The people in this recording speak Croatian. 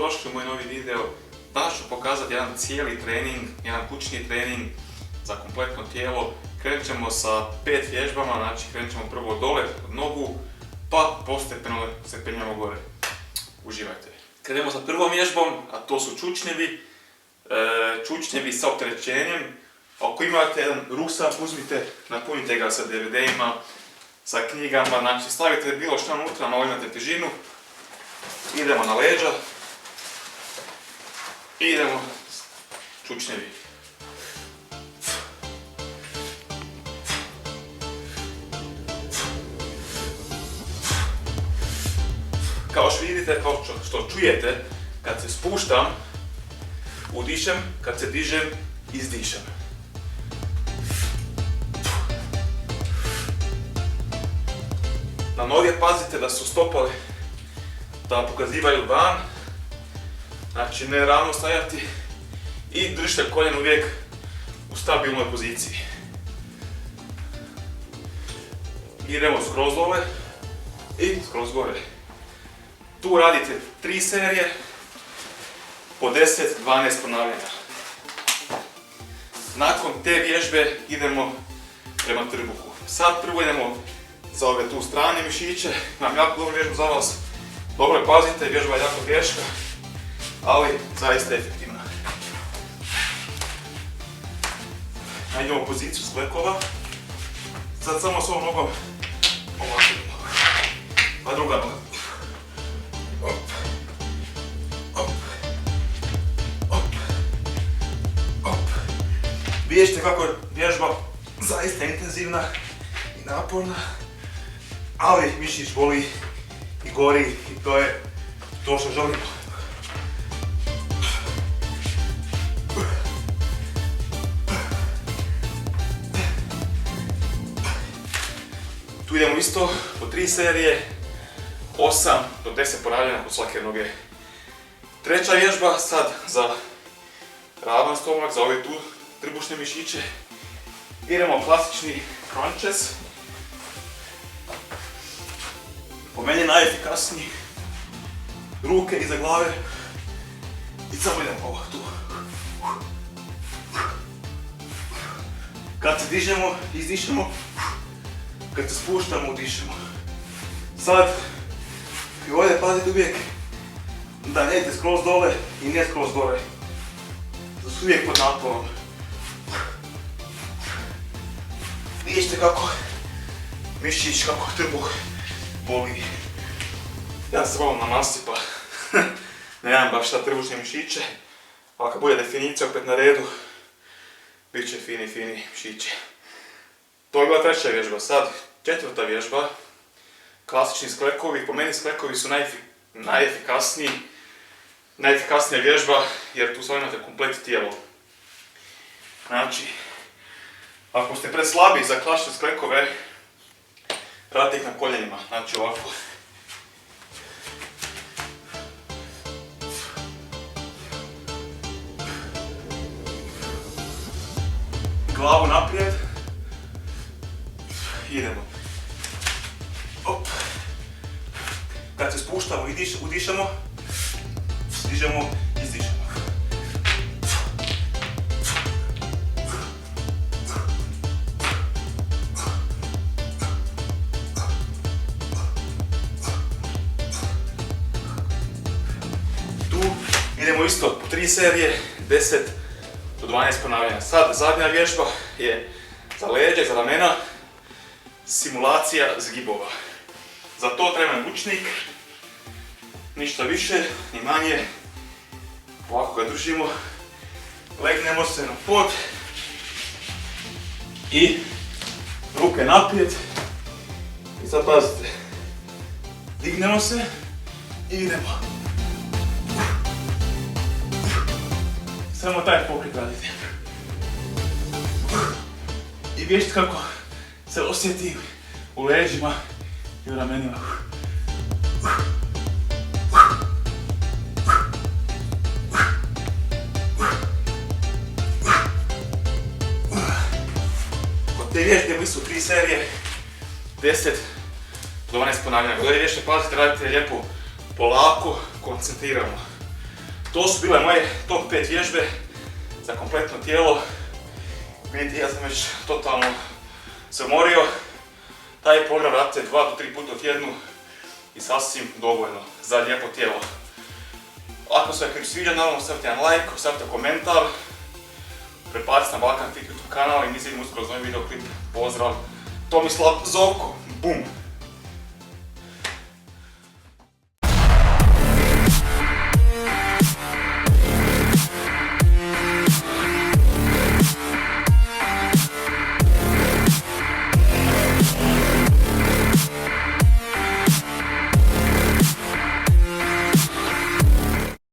dobrodošli u moj novi video. Danas ću pokazati jedan cijeli trening, jedan kućni trening za kompletno tijelo. Krenut ćemo sa 5 vježbama, znači krenut ćemo prvo dole od nogu, pa postepeno se penjamo gore. Uživajte. Krenemo sa prvom vježbom, a to su čučnjevi. Čučnjevi sa opterećenjem. Ako imate jedan ruksak, uzmite, napunite ga sa DVD-ima, sa knjigama, znači stavite bilo što unutra, malo imate težinu. Idemo na leđa. Idemo čučnjevi. Kao što vidite, kao što čujete, kad se spuštam, udišem, kad se dižem, izdišem. Na noge pazite da su stopale, da pokazivaju van, znači ne ravno stajati i držite koljen uvijek u stabilnoj poziciji. Idemo skroz dole i skroz gore. Tu radite 3 serije po 10-12 ponavljanja. Nakon te vježbe idemo prema trbuhu. Sad prvo idemo za ove tu strane mišiće, imam jako dobru vježbu za vas. Dobro pazite, vježba je jako teška, ali zaista efektivna. Najdemo poziciju sklekova. Sad samo s ovom nogom ovako idemo. Pa druga noga. Op, op, op, op. Vidjet ćete kako je vježba zaista intenzivna i naporna, ali mišić boli i gori i to je to što želimo. Tu idemo isto po 3 serije, 8 do 10 ponavljanja kod svake noge. Treća vježba sad za ravan stomak, za ove tu trbušne mišiće. Idemo klasični crunches. Po meni najefikasniji. Ruke iza glave i samo idemo ovako tu. Kad se dižemo, izdišemo. Kad se spuštamo, udišemo. Sad, i ovdje pazite uvijek da ne idete skroz dole i ne skroz gore. Da su uvijek pod naporom. Vidite kako mišić, kako trbuh boli. Ja sam malo na masi pa nemam baš šta trbušne mišiće, ali kad bude definicija opet na redu, bit će fini mišići. To je bila treća vježba. Sad, četvrta vježba, klasični sklekovi. Po meni sklekovi su najefikasnija vježba jer tu sad imate komplet tijelo. Znači, ako ste preslabi za klasične sklekove, radite ih na koljenima, znači ovako. Glavu naprijed. Idemo. Op. Kad se spuštamo i udišemo, dižemo, izdišemo. Tu idemo isto po 3 serije, 10 do 12 ponavljanja. Sad zadnja vježba je za leđa, za ramena, simulacija zgibova. Za to treba ručnik, ništa više ni manje. Ovako ga držimo, legnemo se na pod i ruke naprijed. I sad pazite, dignemo se i idemo. Samo taj pokret radite. I vidite kako se osjeti u leđima i u ramenima. Kod te vježbe su 3 serije, 10 do 12 ponavljanja. Kod ove vježbe pazite, radite lijepo, polako, koncentrirano. To su bile moje top 5 vježbe za kompletno tijelo. Vidite, ja sam već totalno se umorio. Taj program radite 2 do 3 puta u tjednu i sasvim dovoljno za lijepo tijelo. Ako se vam sviđa, naravno stavite jedan like, stavite komentar, prepacite na Balkan Fit YouTube kanal i mi se vidimo uskoro za novi videoklip. Pozdrav, Tomislav Zovko, bum!